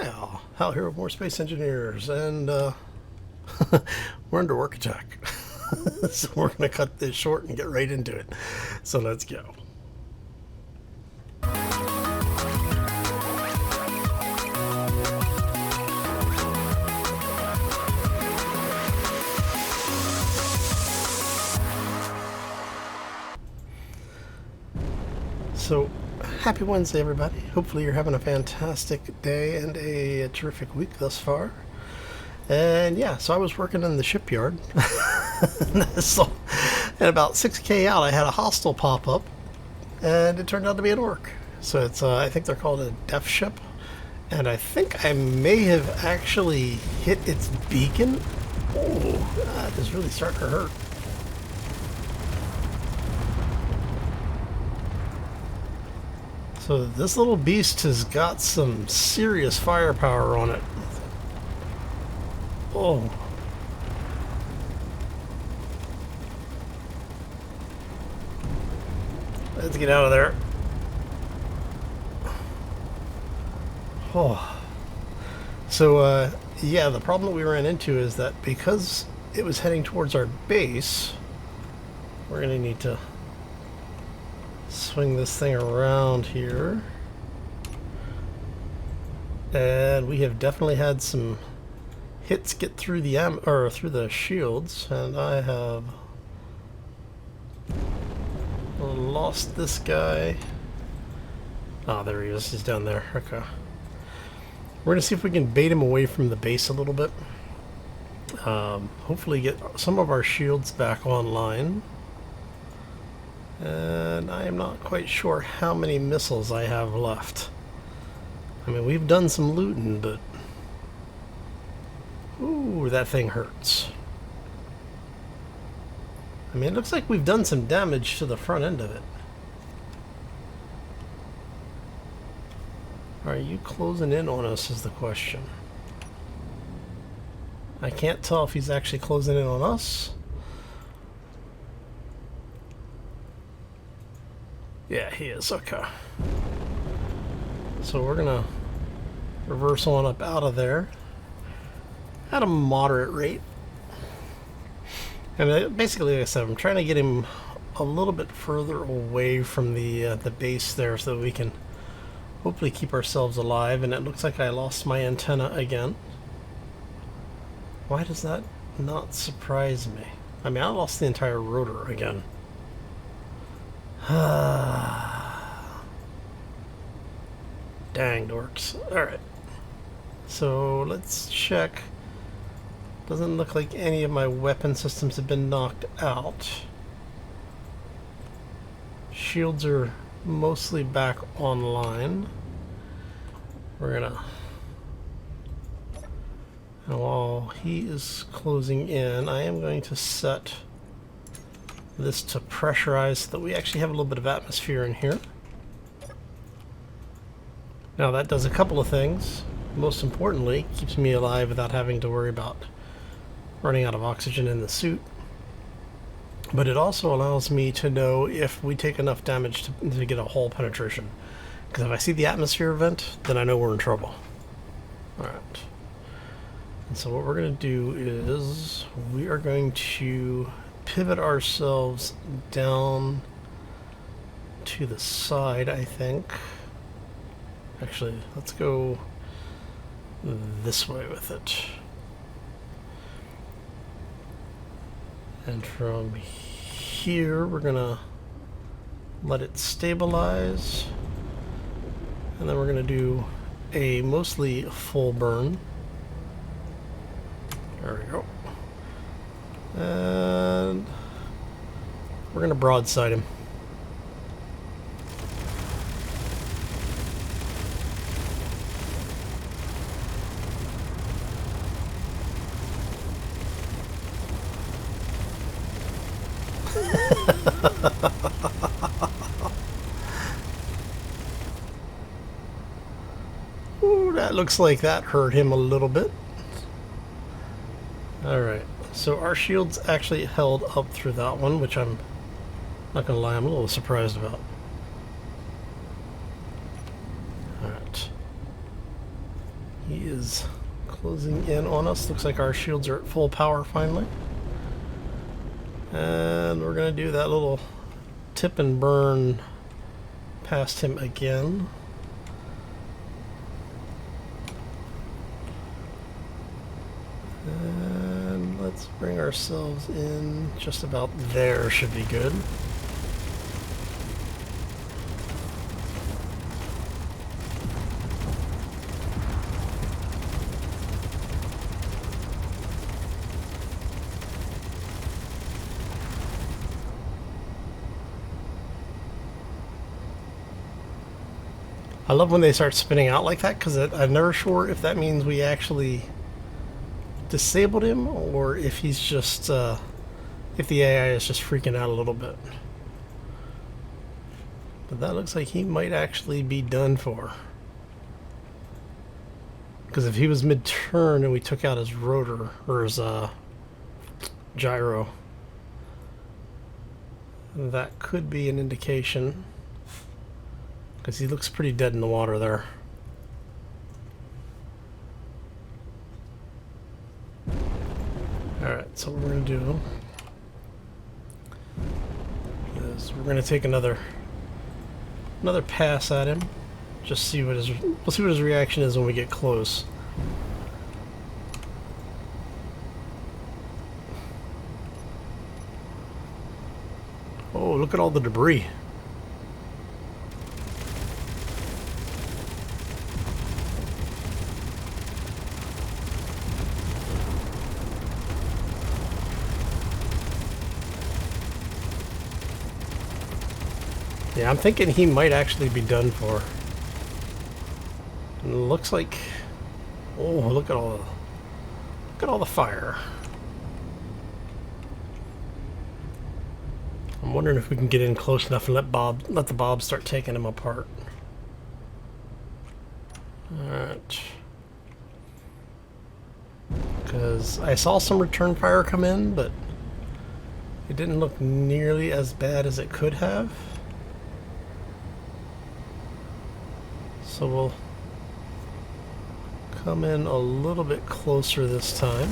Hiya! Hal here with more Space Engineers, and we're under work attack. So we're going to cut this short and get right into it. So let's go. So, happy Wednesday, everybody. Hopefully you're having a fantastic day and a terrific week thus far. And yeah, so I was working in the shipyard. So, at about 6K out, I had a hostile pop up, and it turned out to be an orc. So it's, I think they're called a death ship. And I think I may have actually hit its beacon. Oh, that is really starting to hurt. So this little beast has got some serious firepower on it. Oh. Let's get out of there. Oh. So, yeah, the problem that we ran into is that because it was heading towards our base, we're going to need to swing this thing around here. And we have definitely had some hits get through the through the shields, and I have lost this guy. Ah, there he is. He's down there. Okay. We're gonna see if we can bait him away from the base a little bit. Hopefully get some of our shields back online. And I am not quite sure how many missiles I have left. I mean, we've done some looting, but ooh, that thing hurts. I mean, it looks like we've done some damage to the front end of it. Are you closing in on us is the question. I can't tell if he's actually closing in on us. Yeah, he is. Okay. So we're gonna reverse on up out of there at a moderate rate. And basically, like I said, I'm trying to get him a little bit further away from the base there so that we can hopefully keep ourselves alive. And it looks like I lost my antenna again. Why does that not surprise me? I mean, I lost the entire rotor again. Dang dorks. Alright. So let's check. Doesn't look like any of my weapon systems have been knocked out. Shields are mostly back online. We're gonna... And while he is closing in, I am going to set this to pressurize so that we actually have a little bit of atmosphere in here. Now that does a couple of things. Most importantly, keeps me alive without having to worry about running out of oxygen in the suit. But it also allows me to know if we take enough damage to get a hull penetration. Because if I see the atmosphere event, then I know we're in trouble. Alright. And so what we're going to do is we are going to pivot ourselves down to the side, I think. Actually, let's go this way with it. And from here, we're gonna let it stabilize. And then we're gonna do a mostly full burn. There we go. And we're going to broadside him. Ooh, that looks like that hurt him a little bit. Alright. So our shields actually held up through that one, which I'm not gonna lie, I'm a little surprised about. Alright. He is closing in on us. Looks like our shields are at full power finally. And we're going to do that little tip and burn past him again. And let's bring ourselves in just about there, should be good. I love when they start spinning out like that, because I'm never sure if that means we actually disabled him or if he's just if the AI is just freaking out a little bit. But that looks like he might actually be done for, because if he was mid-turn and we took out his rotor or his gyro, that could be an indication, because he looks pretty dead in the water there. Alright, so what we're going to do is we're going to take another pass at him. Just see what we'll see what his reaction is when we get close. Oh, look at all the debris. Yeah, I'm thinking he might actually be done for. And it looks like, oh, look at all the fire. I'm wondering if we can get in close enough and let the Bob start taking him apart. Alright. Because I saw some return fire come in, but it didn't look nearly as bad as it could have. So we'll come in a little bit closer this time.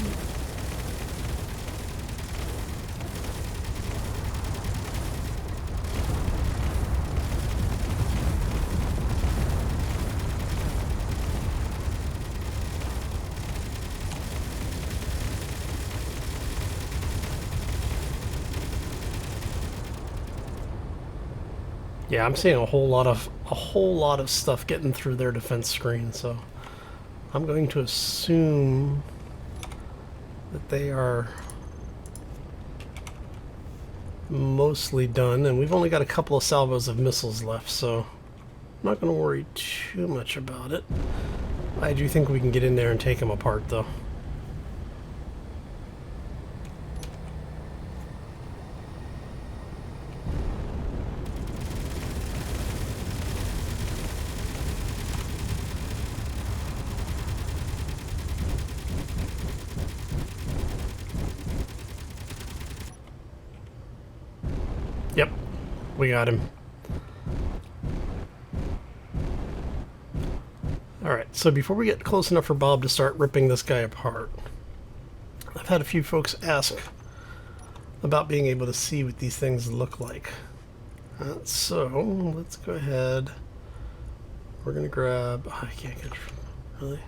Yeah, I'm seeing a whole lot of stuff getting through their defense screen, so I'm going to assume that they are mostly done, and we've only got a couple of salvos of missiles left, so I'm not going to worry too much about it. I do think we can get in there and take them apart, though. Yep, we got him. Alright, so before we get close enough for Bob to start ripping this guy apart, I've had a few folks ask about being able to see what these things look like. So, let's go ahead. We're going to grab... Oh, I can't get... Really?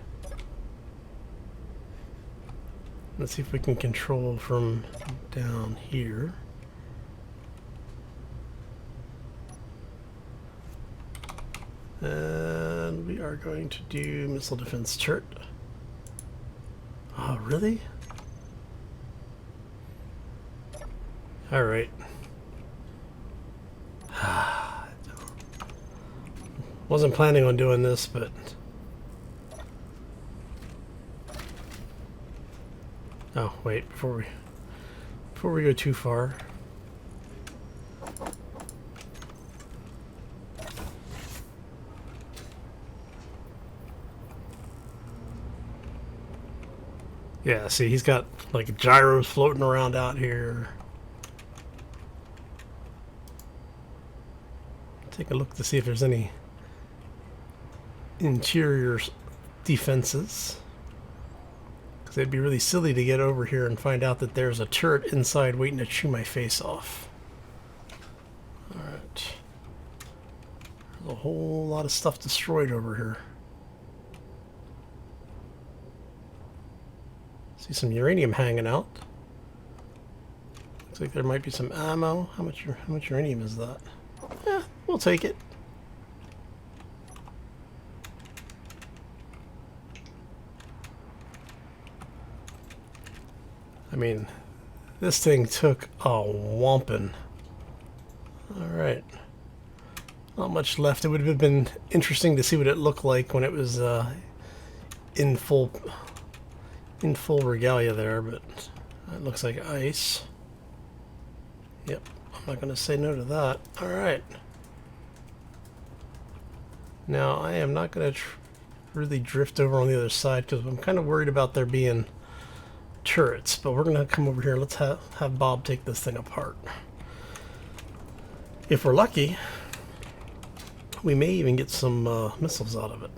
Let's see if we can control from down here. And we are going to do missile defense turret. Oh, really? Alright. Wasn't planning on doing this, but... Oh, wait, before we go too far. Yeah, see, he's got like gyros floating around out here. Take a look to see if there's any interior defenses. Because it'd be really silly to get over here and find out that there's a turret inside waiting to chew my face off. Alright. There's a whole lot of stuff destroyed over here. See some uranium hanging out. Looks like there might be some ammo. How much uranium is that? Yeah, we'll take it. I mean, this thing took a whomping. Alright. Not much left. It would have been interesting to see what it looked like when it was in full regalia there, but it looks like ice. Yep, I'm not going to say no to that. Alright. Now, I am not going to really drift over on the other side because I'm kind of worried about there being turrets, but we're going to come over here. Let's have Bob take this thing apart. If we're lucky, we may even get some missiles out of it.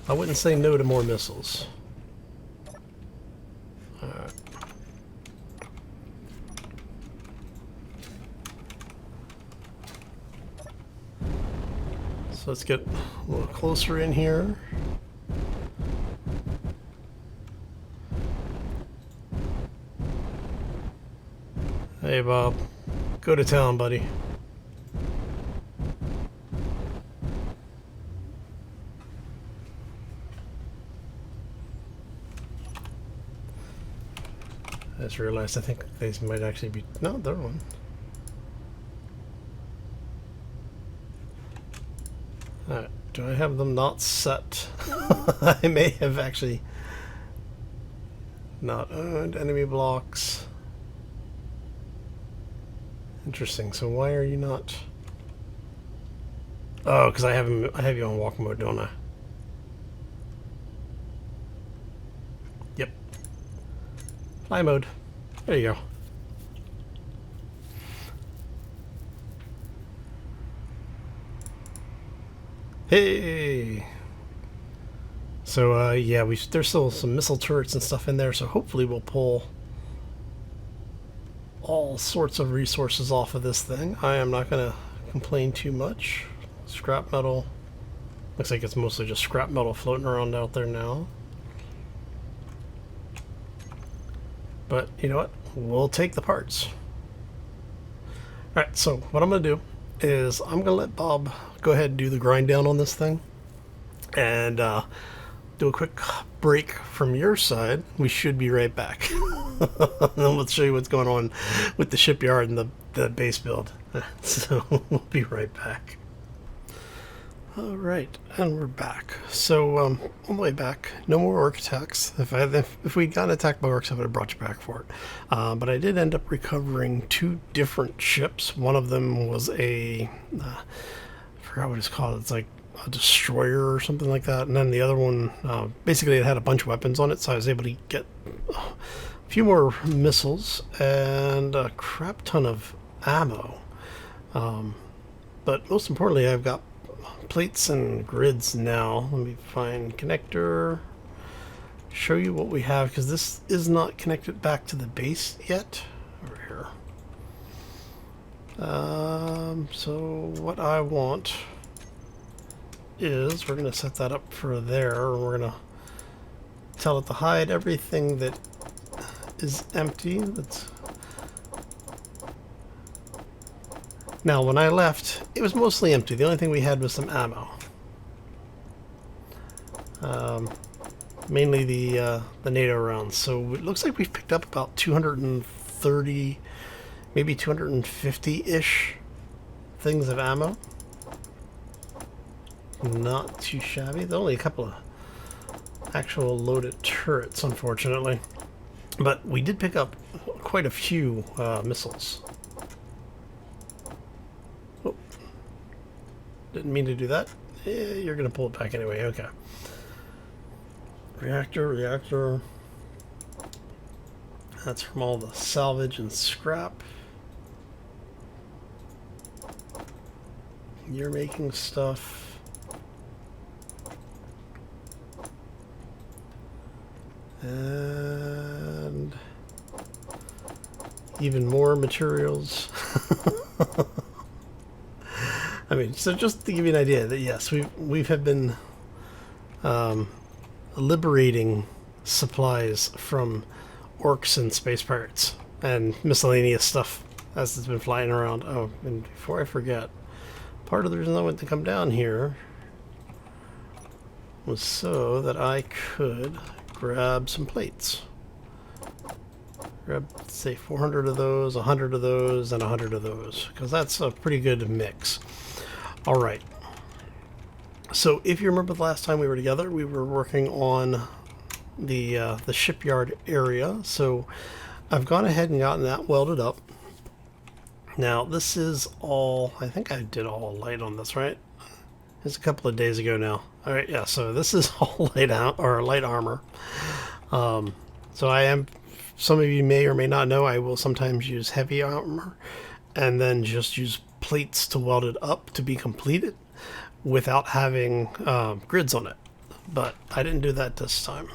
I wouldn't say no to more missiles. Alright. So let's get a little closer in here. Hey Bob, go to town, buddy. I just realized I think these might actually be... No, they're one. Alright, do I have them not set? I may have actually not owned enemy blocks. Interesting, so why are you not... Oh, because I have you on walk mode, don't I? Yep. Fly mode. There you go. Hey! So, yeah, there's still some missile turrets and stuff in there, so hopefully we'll pull all sorts of resources off of this thing. I am not going to complain too much. Scrap metal. Looks like it's mostly just scrap metal floating around out there now. But you know what? We'll take the parts. Alright, so what I'm going to do is I'm going to let Bob go ahead and do the grind down on this thing. And do a quick break from your side. We should be right back. Then we'll show you what's going on with the shipyard and the base build. So we'll be right back. Alright, and we're back. So, on the way back, no more orc attacks. If we'd gotten attacked by orcs, I would have brought you back for it. But I did end up recovering 2 different ships. One of them was I forgot what it's called. It's like a destroyer or something like that. And then the other one, basically it had a bunch of weapons on it, so I was able to get a few more missiles and a crap ton of ammo. But most importantly, I've got plates and grids now. Let me find connector, show you what we have, because this is not connected back to the base yet. Over here. So what I want is we're going to set that up for there, and we're going to tell it to hide everything that is empty. Now, when I left, it was mostly empty. The only thing we had was some ammo. Mainly the NATO rounds. So it looks like we've picked up about 230, maybe 250-ish things of ammo. Not too shabby. There's only a couple of actual loaded turrets, unfortunately. But we did pick up quite a few missiles. Oh, didn't mean to do that. You're going to pull it back anyway. Okay. Reactor. That's from all the salvage and scrap. You're making stuff. And even more materials. I mean, so just to give you an idea that yes, we have been liberating supplies from orcs and space pirates and miscellaneous stuff as it's been flying around. Oh, and before I forget, part of the reason I went to come down here was so that I could grab some plates. Grab, say, 400 of those, 100 of those, and 100 of those, because that's a pretty good mix. All right. So if you remember the last time we were together, we were working on the shipyard area. So I've gone ahead and gotten that welded up. Now this is all, I think I did all light on this, right? It's a couple of days ago now. All right, yeah. So this is all light out or light armor. So I am. Some of you may or may not know I will sometimes use heavy armor, and then just use plates to weld it up to be completed, without having grids on it. But I didn't do that this time.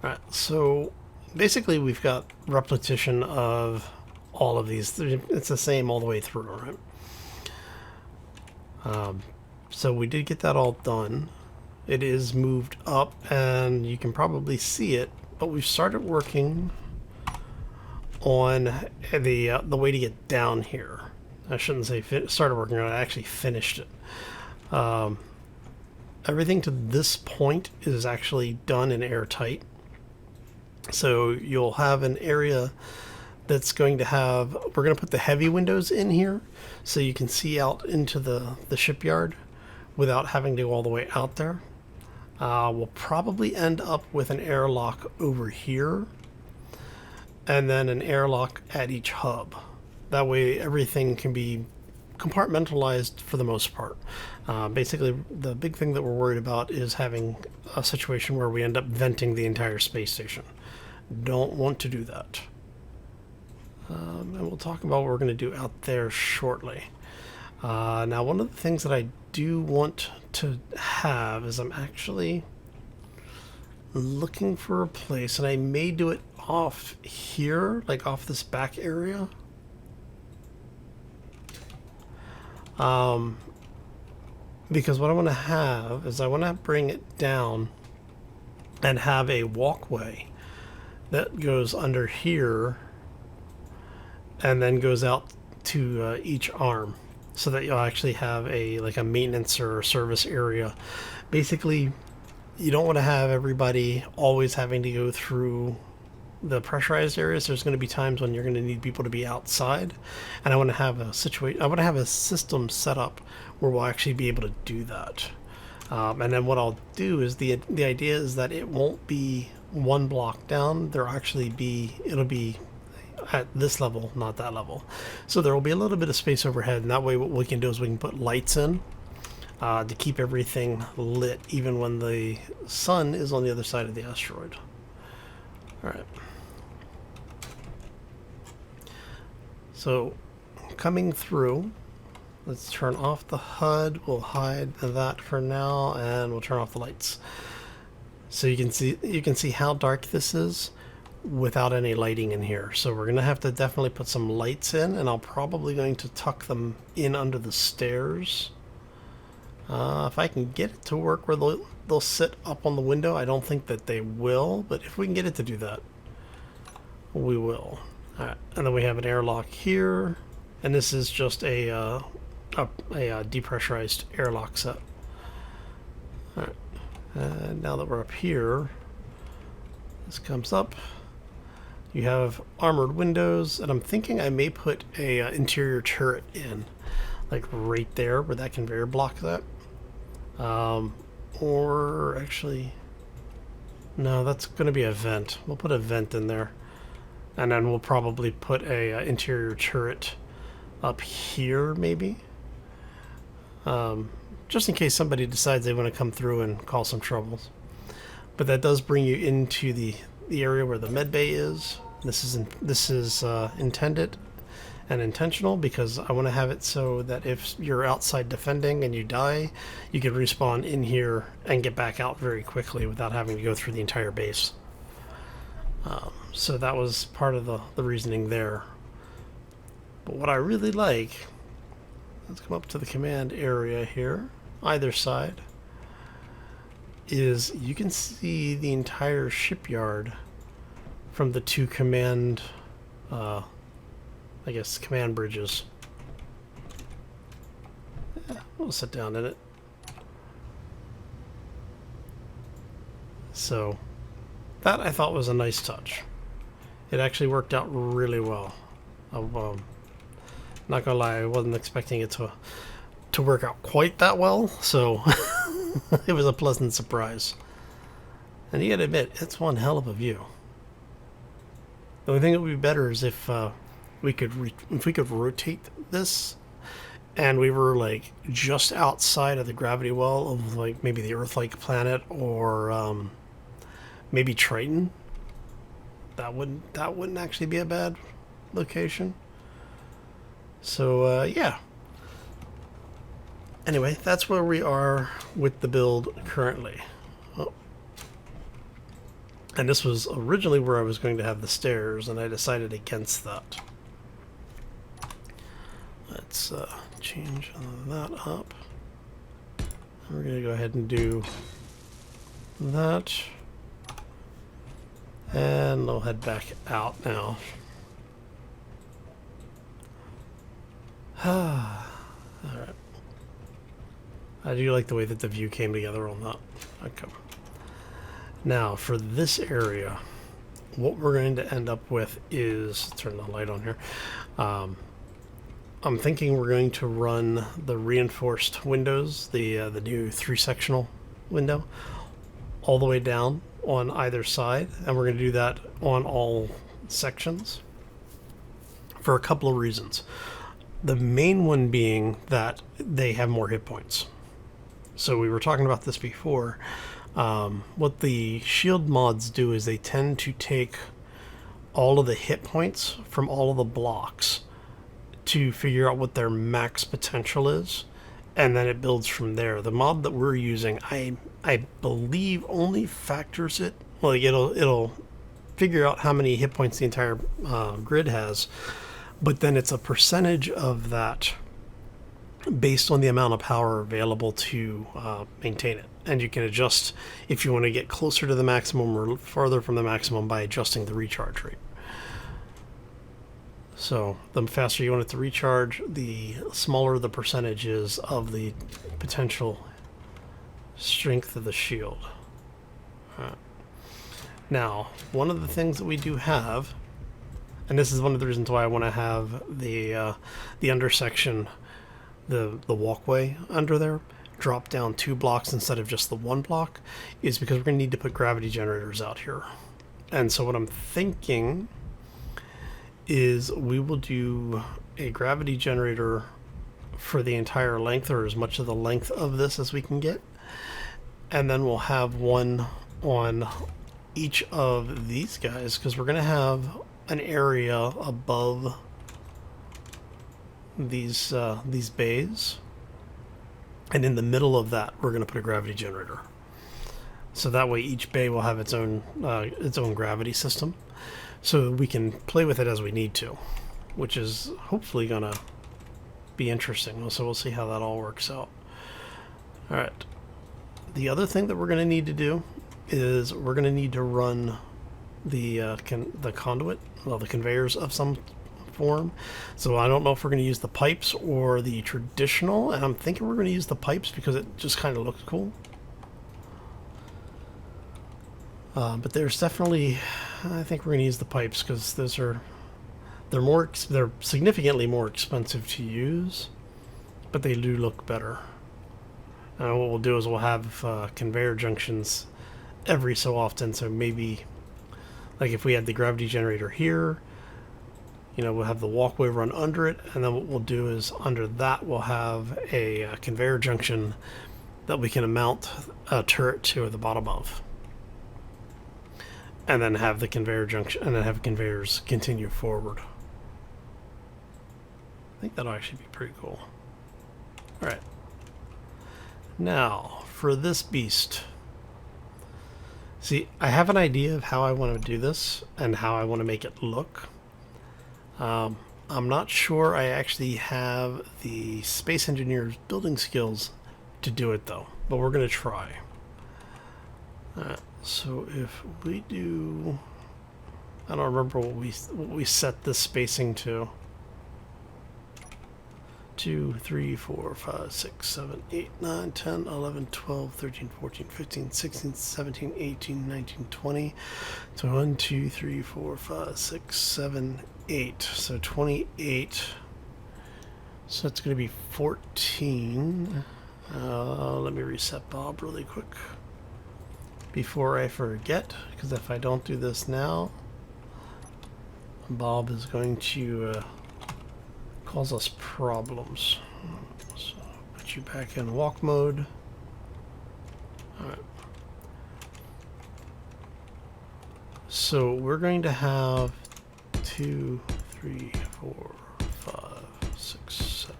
Alright, so basically we've got repetition of all of these. It's the same all the way through, right? So we did get that all done. It is moved up, and you can probably see it, but we've started working on the way to get down here. I shouldn't say started working on it, I actually finished it. Everything to this point is actually done in Airtight. So you'll have an area that's going to have, we're going to put the heavy windows in here so you can see out into the shipyard without having to go all the way out there. We'll probably end up with an airlock over here and then an airlock at each hub. That way everything can be compartmentalized for the most part. Basically, the big thing that we're worried about is having a situation where we end up venting the entire space station. Don't want to do that. And we'll talk about what we're going to do out there shortly. Now, one of the things that I do want to have is I'm actually looking for a place, and I may do it off here, like off this back area. Because what I want to have is I want to bring it down and have a walkway that goes under here and then goes out to each arm, so that you'll actually have a like a maintenance or service area. Basically, you don't want to have everybody always having to go through the pressurized areas. There's going to be times when you're going to need people to be outside, and I want to have a situation. I want to have a system set up where we'll actually be able to do that. And then what I'll do is the idea is that it won't be one block down. There'll actually be, it'll be at this level, not that level. So there will be a little bit of space overhead, and that way what we can do is we can put lights in to keep everything lit even when the sun is on the other side of the asteroid. Alright. So coming through, let's turn off the HUD. We'll hide that for now, and we'll turn off the lights. So you can see how dark this is without any lighting in here. So we're gonna have to definitely put some lights in, and I'm probably going to tuck them in under the stairs. If I can get it to work where they'll sit up on the window. I don't think that they will, but if we can get it to do that, we will. Alright, and then we have an airlock here, and this is just a depressurized airlock set. Alright, and now that we're up here, this comes up. You have armored windows, and I'm thinking I may put a interior turret in, like right there where that conveyor block that. Or actually, no, that's going to be a vent. We'll put a vent in there, and then we'll probably put a interior turret up here, maybe. Just in case somebody decides they want to come through and cause some troubles. But that does bring you into the area where the med bay is. This is intended and intentional because I want to have it so that if you're outside defending and you die, you can respawn in here and get back out very quickly without having to go through the entire base. So that was part of the reasoning there. But what I really like, let's come up to the command area here, either side, is you can see the entire shipyard from the two command, I guess, command bridges. Yeah, we'll sit down in it. So that I thought was a nice touch. It actually worked out really well. Not gonna lie, I wasn't expecting it to work out quite that well, so it was a pleasant surprise. And you gotta admit, it's one hell of a view. The only thing that would be better is if we could rotate this, and we were like just outside of the gravity well of like maybe the Earth-like planet or maybe Triton. That wouldn't actually be a bad location. So yeah. Anyway, that's where we are with the build currently. Oh. And this was originally where I was going to have the stairs, and I decided against that. Let's change that up. We're going to go ahead and do that. And I'll head back out now. Alright. I do like the way that the view came together on that. Okay. Now, for this area, what we're going to end up with is, turn the light on here. I'm thinking we're going to run the reinforced windows, the new 3-sectional window, all the way down on either side, and we're going to do that on all sections for a couple of reasons. The main one being that they have more hit points. So we were talking about this before. What the shield mods do is they tend to take all of the hit points from all of the blocks to figure out what their max potential is, and then it builds from there. The mod that we're using, I believe, only factors it. Well, it'll figure out how many hit points the entire grid has, but then it's a percentage of that based on the amount of power available to maintain it. And you can adjust if you want to get closer to the maximum or farther from the maximum by adjusting the recharge rate. So the faster you want it to recharge, the smaller the percentage is of the potential strength of the shield. Now, one of the things that we do have, and this is one of the reasons why I want to have the undersection, the walkway under there, drop down 2 blocks instead of just the 1 block, is because we're going to need to put gravity generators out here. And so what I'm thinking is we will do a gravity generator for the entire length, or as much of the length of this as we can get, and then we'll have one on each of these guys, because we're going to have an area above these bays, and in the middle of that we're going to put a gravity generator. So that way each bay will have its own gravity system, so we can play with it as we need to, which is hopefully going to be interesting. So we'll see how that all works out. All right. The other thing that we're going to need to do is we're going to need to run the conduit, well, the conveyors of some form. So I don't know if we're going to use the pipes or the traditional, and I'm thinking we're going to use the pipes because it just kind of looks cool. But there's definitely, I think we're going to use the pipes because they're significantly more expensive to use, but they do look better. And what we'll do is we'll have conveyor junctions every so often. So maybe, like if we had the gravity generator here, we'll have the walkway run under it, and then what we'll do is under that we'll have a conveyor junction that we can mount a turret to at the bottom of, and then have the conveyor junction, and then have conveyors continue forward. I think that'll actually be pretty cool. All right. Now for this beast. See, I have an idea of how I want to do this and how I want to make it look. I'm not sure I actually have the Space Engineer's building skills to do it though, but we're going to try. So if we do, I don't remember what we set this spacing to. 2, 3, 4, 5, 6, 7, 8, 9, 10, 11, 12, 13, 14, 15, 16, 17, 18, 19, 20. So 1, 2, 3, 4, 5, 6, 7, 8. So 28. So it's going to be 14. Let me reset Bob really quick before I forget, because if I don't do this now, Bob is going to cause us problems. So put you back in walk mode. Alright. So we're going to have 2, 3, 4, 5, 6, 7,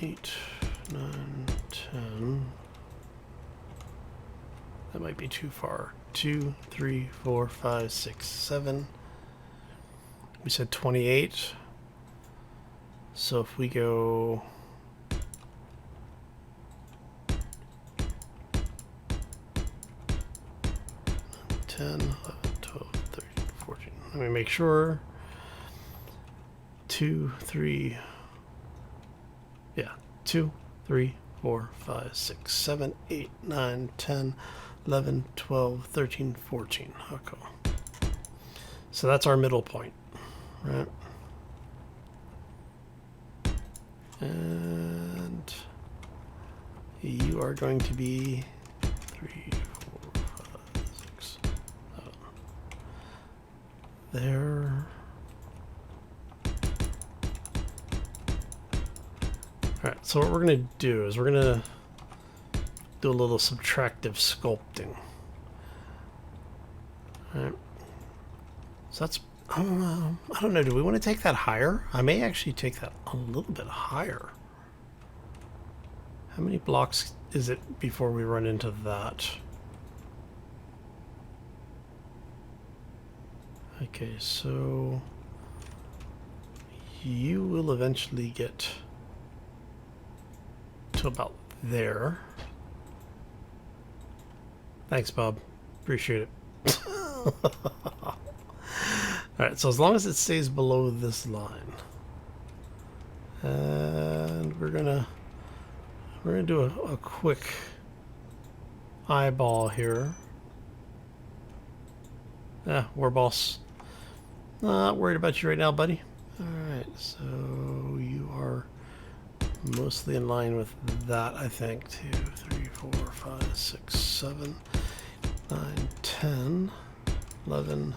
8, 9, 10. That might be too far. 2, 3, 4, 5, 6, 7. We said 28. So if we go 10, 11, 12, 13, 14. Let me make sure. 2, 3. Yeah, 2, 3, 4, 5, 6, 7, 8, 9, 10, 11, 12, 13, 14. Okay. So that's our middle point, right? And you are going to be 3, 4, 5, 6, 7. There. Alright, so what we're going to do is we're going to do a little subtractive sculpting. Alright. So that's, I don't know, do we want to take that higher? I may actually take that a little bit higher. How many blocks is it before we run into that? Okay, so you will eventually get to about there. Thanks, Bob. Appreciate it. Alright, so as long as it stays below this line. And we're gonna do a quick eyeball here. War boss. Not worried about you right now, buddy. Alright, so you are mostly in line with that, I think. 2, 3, 4, 5, 6, 7, 9, 10, 11,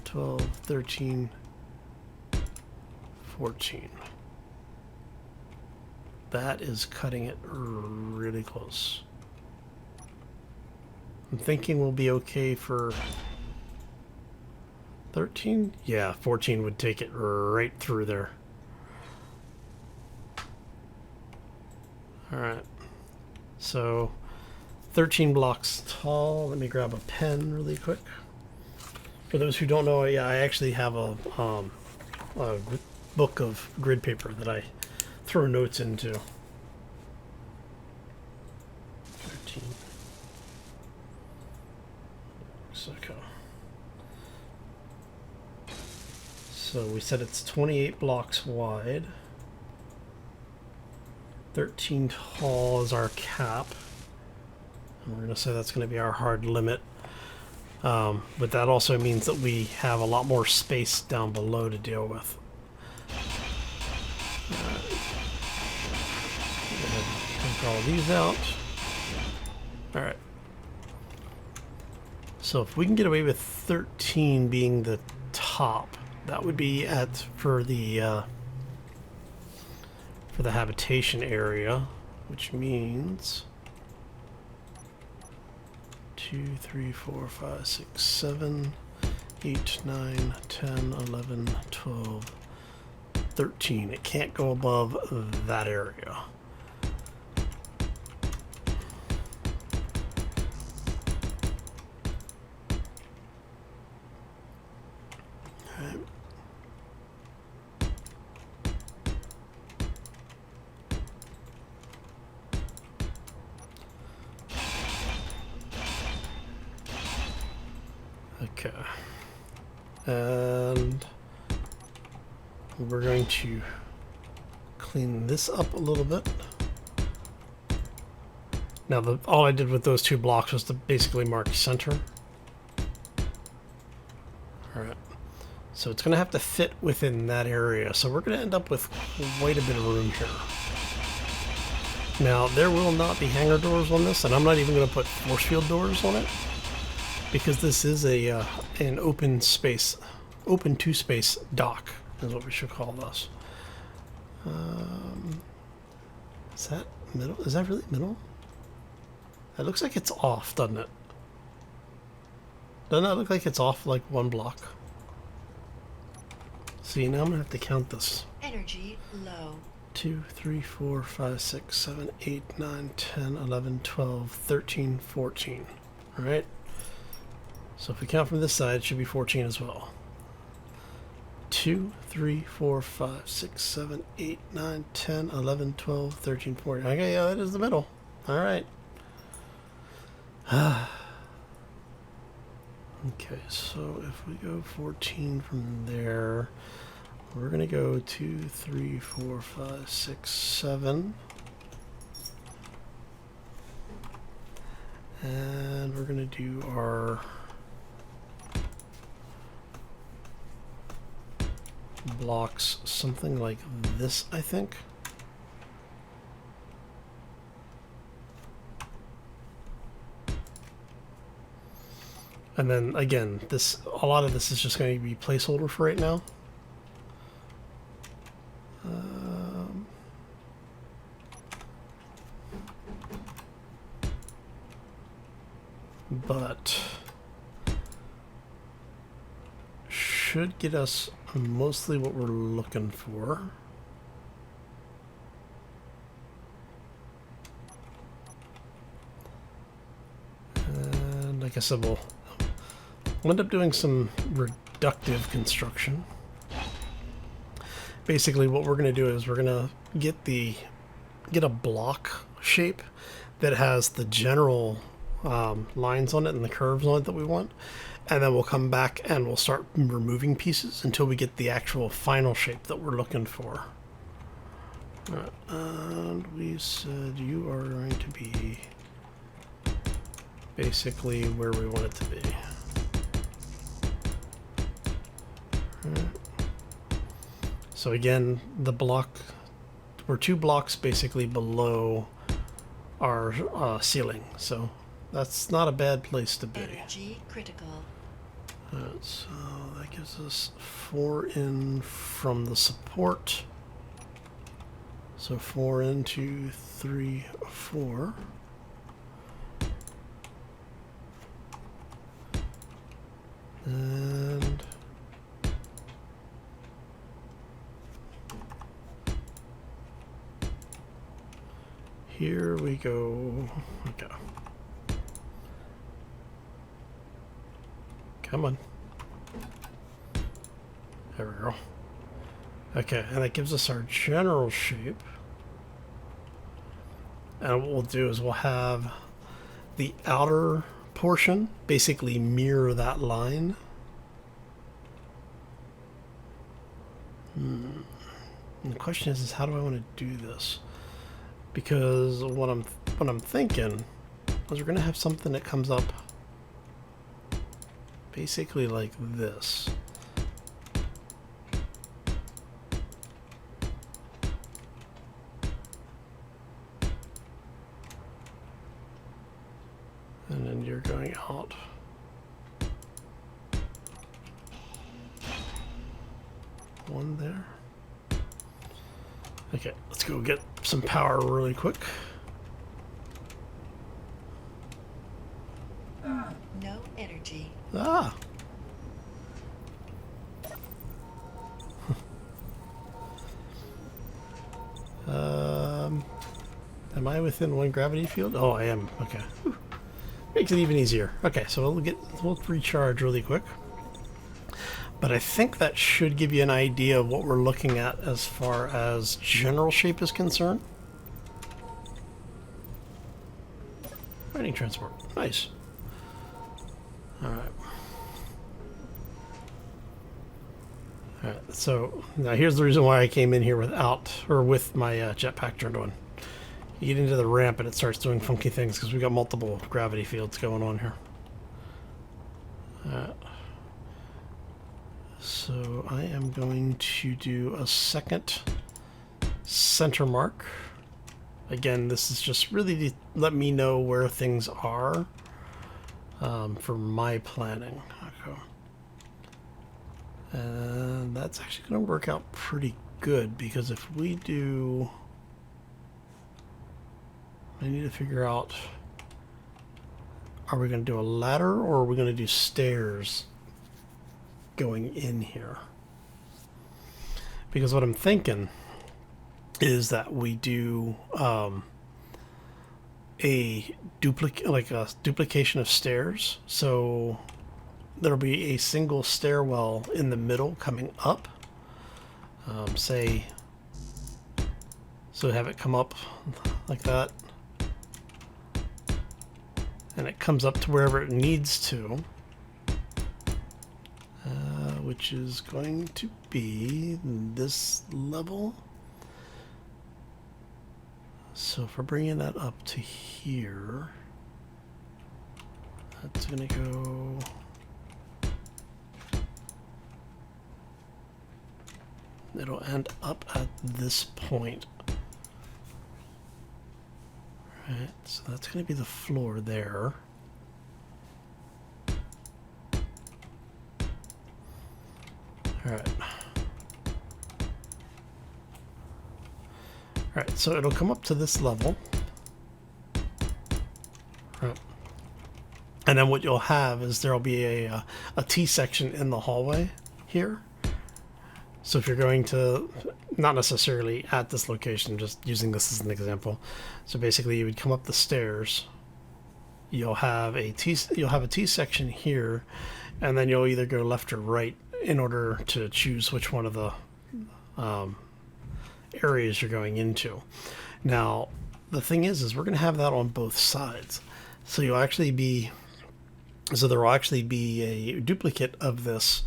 12, 13, 14. That is cutting it really close. I'm thinking we'll be okay for 13? Yeah, 14 would take it right through there. Alright. So 13 blocks tall. Let me grab a pen really quick. For those who don't know, yeah, I actually have a book of grid paper that I throw notes into. 13. Okay. So we said it's 28 blocks wide. 13 tall is our cap. And we're going to say that's going to be our hard limit. But that also means that we have a lot more space down below to deal with. Go ahead and take all these out. Alright. So if we can get away with 13 being the top, that would be for the habitation area, which means 2, 3, 4, 5, 6, 7, 8, 9, 10, 11, 12, 13. It can't go above that area. Okay. And we're going to clean this up a little bit. Now, all I did with those two blocks was to basically mark center. Alright. So it's going to have to fit within that area. So we're going to end up with quite a bit of room here. Now, there will not be hangar doors on this, and I'm not even going to put force field doors on it, because this is an open space, open to space dock, is what we should call this. Is that middle? Is that really middle? It looks like it's off, doesn't it? Doesn't that look like it's off like one block? See, now I'm gonna have to count this. Energy low. 2, 3, 4, 5, 6, 7, 8, 9, 10, 11, 12, 13, 14. Alright? So if we count from this side, it should be 14 as well. 2, 3, 4, 5, 6, 7, 8, 9, 10, 11, 12, 13, 14. Okay, yeah, that is the middle. Alright. Okay, so if we go 14 from there, we're going to go 2, 3, 4, 5, 6, 7. And we're going to do our blocks something like this, I think. And then again, a lot of this is just going to be placeholder for right now. But should get us mostly what we're looking for. And like I said, we'll end up doing some reductive construction. Basically what we're going to do is we're going to get a block shape that has the general lines on it and the curves on it that we want, and then we'll come back and we'll start removing pieces until we get the actual final shape that we're looking for. Alright, and we said you are going to be basically where we want it to be. Alright. So again, we're 2 blocks basically below our ceiling, so that's not a bad place to be. Energy critical. So that gives us 4 in from the support. So 4 in, 2, 3, 4. And here we go. Okay. Come on. There we go. Okay, and that gives us our general shape. And what we'll do is we'll have the outer portion basically mirror that line. And the question is how do I want to do this? Because what I'm thinking is we're going to have something that comes up basically like this. And then you're going out. One there. Okay, let's go get some power really quick. No energy. Ah! Am I within 1 gravity field? Oh, I am. Okay. Whew. Makes it even easier. Okay, so we'll recharge really quick. But I think that should give you an idea of what we're looking at as far as general shape is concerned. Mining transport. Nice. Alright. Alright, so now here's the reason why I came in here without, or with my jetpack turned on. You get into the ramp and it starts doing funky things because we got multiple gravity fields going on here. So I am going to do a second center mark. Again, this is just really to let me know where things are for my planning. Okay. And that's actually going to work out pretty good because if we do... I need to figure out, are we going to do a ladder or are we going to do stairs going in here? Because what I'm thinking is that we do a duplication of stairs. So there'll be a single stairwell in the middle coming up. So have it come up like that. And it comes up to wherever it needs to, which is going to be this level. So if we're bringing that up to here, that's going to go... It'll end up at this point. Right, so that's going to be the floor there. Alright. Alright, so it'll come up to this level. Right. And then what you'll have is there'll be a T-section in the hallway here. So if you're going to, not necessarily at this location, just using this as an example. So basically you would come up the stairs, you'll have a T-section here, and then you'll either go left or right in order to choose which one of the areas you're going into. Now, the thing is we're going to have that on both sides. So there will actually be a duplicate of this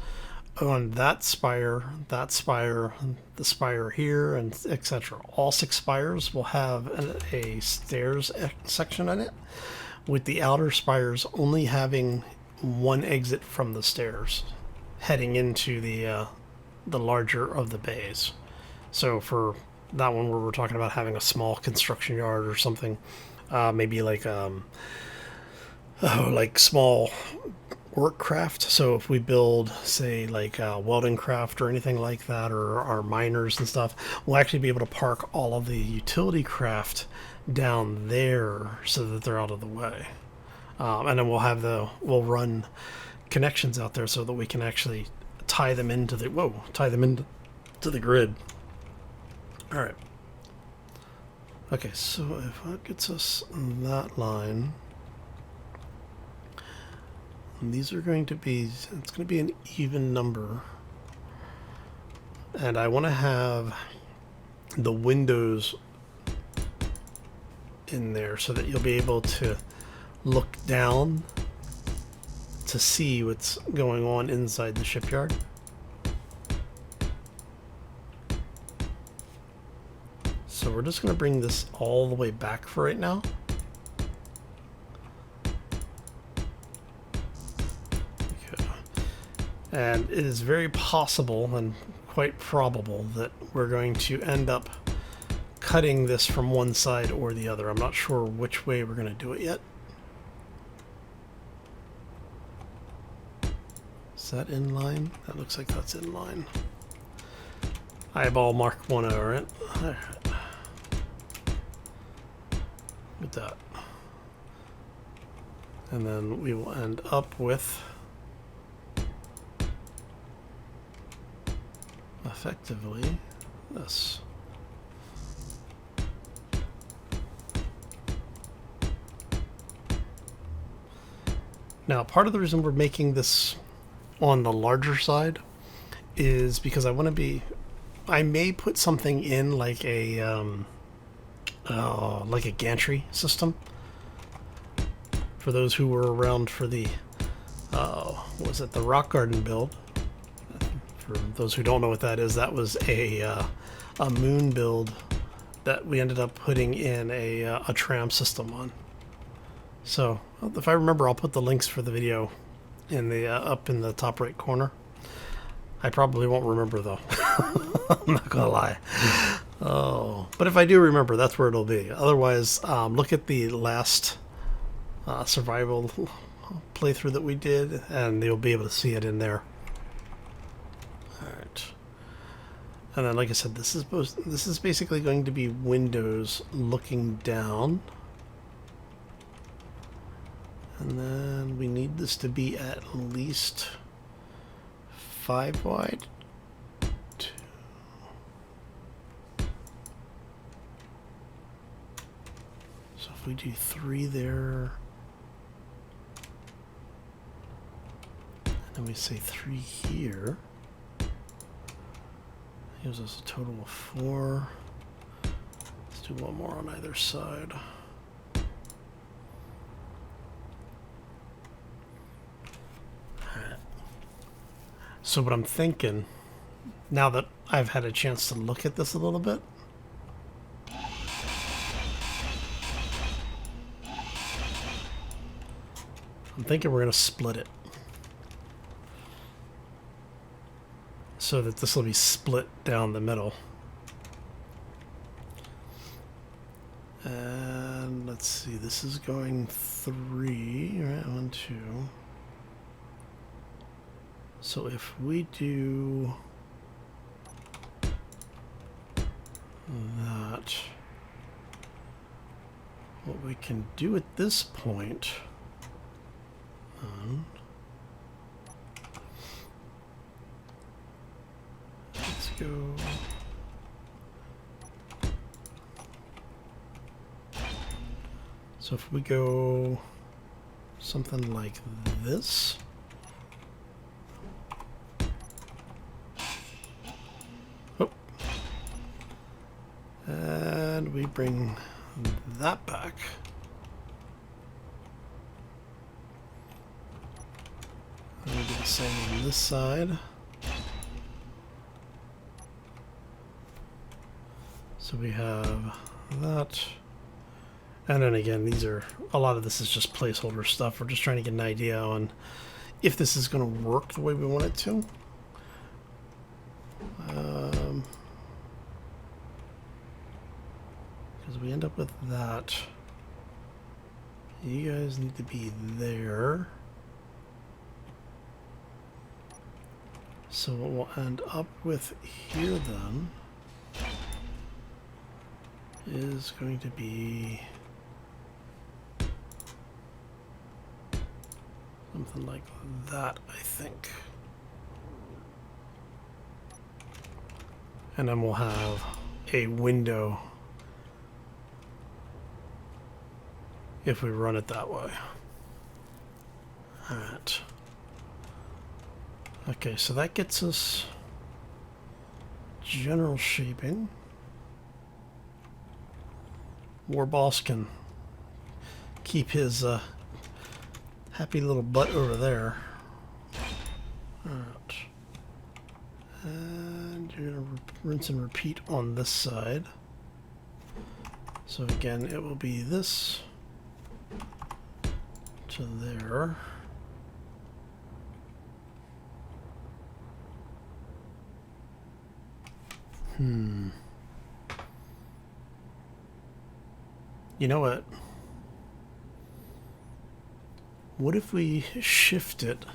on that spire, the spire here, and etc. All 6 spires will have a stairs section on it, with the outer spires only having one exit from the stairs, heading into the larger of the bays. So for that one where we're talking about having a small construction yard or something, maybe like small work craft. So if we build, say, like welding craft or anything like that, or our miners and stuff, we'll actually be able to park all of the utility craft down there so that they're out of the way. And then we'll run connections out there so that we can actually tie them into the grid. All right. Okay, so if that gets us in that line, and these are going to be, it's going to be an even number. And I want to have the windows in there so that you'll be able to look down to see what's going on inside the shipyard. So we're just going to bring this all the way back for right now. And it is very possible and quite probable that we're going to end up cutting this from one side or the other. I'm not sure which way we're going to do it yet. Is that in line? That looks like that's in line. Eyeball mark 1, alright. Alright. With that. And then we will end up with effectively this. Now, part of the reason we're making this on the larger side is because I want to be, I may put something in like a gantry system. For those who were around for the, what was it, the Rock Garden build, For those who don't know what that is, that was a moon build that we ended up putting in a tram system on. So if I remember, I'll put the links for the video in the up in the top right corner. I probably won't remember though. I'm not gonna lie. Oh, but if I do remember, that's where it'll be. Otherwise, look at the last survival playthrough that we did, and you'll be able to see it in there. All right. And then, like I said, this is basically going to be windows looking down. And then we need this to be at least 5 wide. 2. So if we do 3 there, and then we say 3 here, gives us a total of 4. Let's do one more on either side. So what I'm thinking, now that I've had a chance to look at this a little bit, I'm thinking we're going to split it. So that this will be split down the middle. And let's see, this is going 3, right? 1, 2. So if we do that, what we can do at this point, let's go. So if we go something like this. And we bring that back. And we do the same on this side. So we have that. And then again, these are, a lot of this is just placeholder stuff. We're just trying to get an idea on if this is going to work the way we want it to. Because we end up with that. You guys need to be there. So what we'll end up with here then is going to be something like that, I think. And then we'll have a window if we run it that way. Alright. Okay, so that gets us general shaping. Warboss can keep his happy little butt over there. Alright. And you're going to rinse and repeat on this side. So again, it will be this to there. You know what? What if we shifted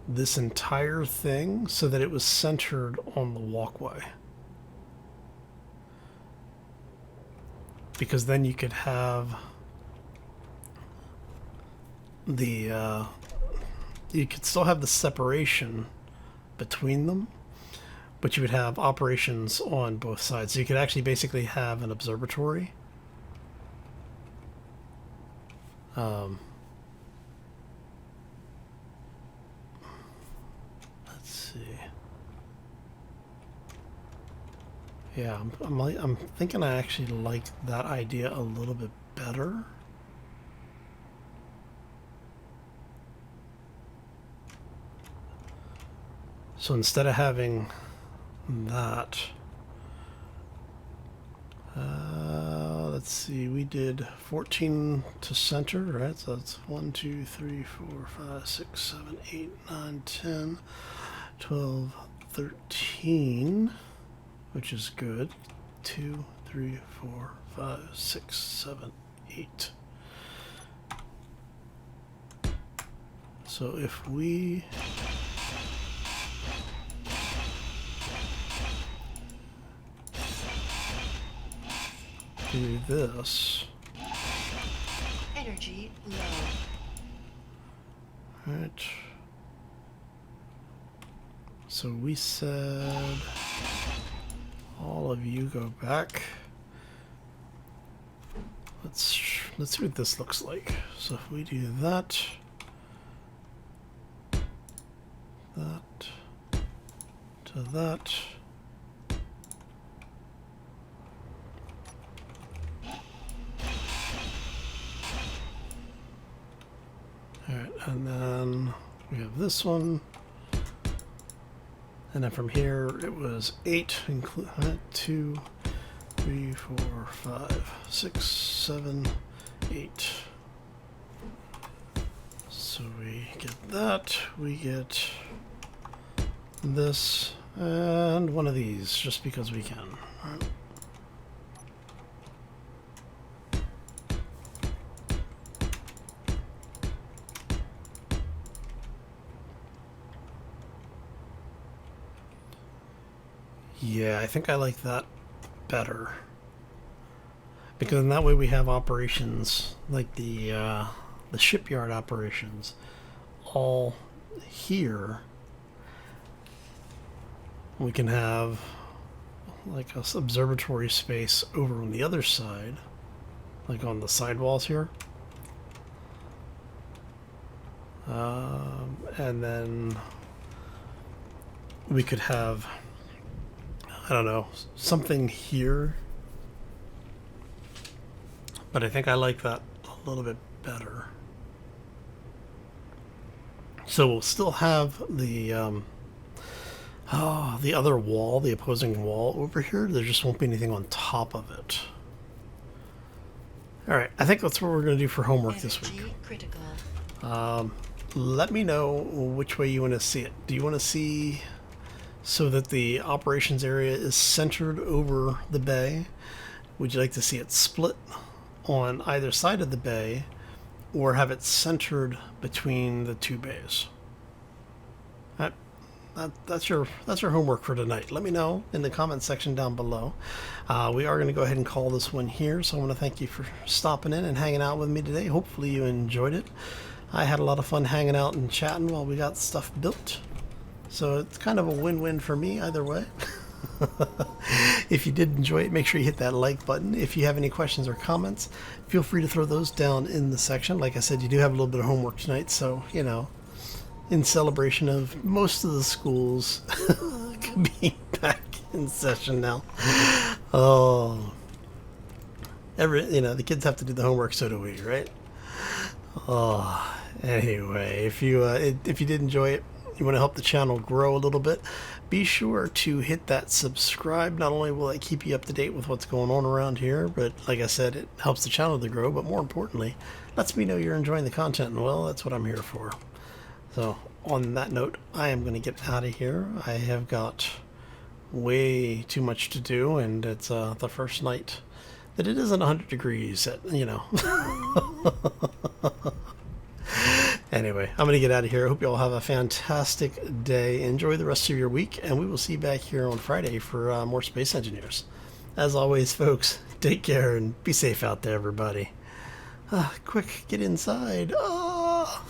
this entire thing so that it was centered on the walkway? Because then you could have the you could still have the separation between them, but you would have operations on both sides. So you could actually basically have an observatory. Let's see. Yeah, I'm thinking I actually like that idea a little bit better. So instead of having that, let's see, we did 14 to center, right? So that's 1, 2, 3, 4, 5, 6, 7, 8, 9, 10, 12, 13, which is good. 2, 3, 4, 5, 6, 7, 8. So if we do this, Energy low. right? So we said all of you go back. Let's see what this looks like. So if we do that, that to that. Alright, and then we have this one. And then from here it was 8, 2, 3, 4, 5, 6, 7, 8. So we get that, we get this, and one of these, just because we can. All right. Yeah, I think I like that better. Because in that way we have operations like the shipyard operations all here. We can have like a observatory space over on the other side, like on the sidewalls here. And then we could have, I don't know, something here. But I think I like that a little bit better. So we'll still have the other wall, the opposing wall over here. There just won't be anything on top of it. All right, I think that's what we're going to do for homework this week. Critical. Let me know which way you want to see it. Do you want to see so that the operations area is centered over the bay? Would you like to see it split on either side of the bay, or have it centered between the two bays? That's your homework for tonight. Let me know in the comment section down below. We are going to go ahead and call this one here, so I want to thank you for stopping in and hanging out with me today. Hopefully you enjoyed it. I had a lot of fun hanging out and chatting while we got stuff built, so it's kind of a win-win for me either way. If you did enjoy it, make sure you hit that like button. If you have any questions or comments, feel free to throw those down in the section. Like I said, you do have a little bit of homework tonight, so, you know, in celebration of most of the schools being back in session now. Oh, the kids have to do the homework, so do we, right? Oh, anyway, if you did enjoy it, you want to help the channel grow a little bit, be sure to hit that subscribe. Not only will it keep you up to date with what's going on around here, but like I said, it helps the channel to grow, but more importantly, lets me know you're enjoying the content, and well, that's what I'm here for. So on that note, I am going to get out of here. I have got way too much to do, and it's the first night that it isn't 100 degrees at, you know. Anyway, I'm going to get out of here. I hope you all have a fantastic day. Enjoy the rest of your week, and we will see you back here on Friday for more Space Engineers. As always, folks, take care and be safe out there, everybody. Quick, get inside. Oh.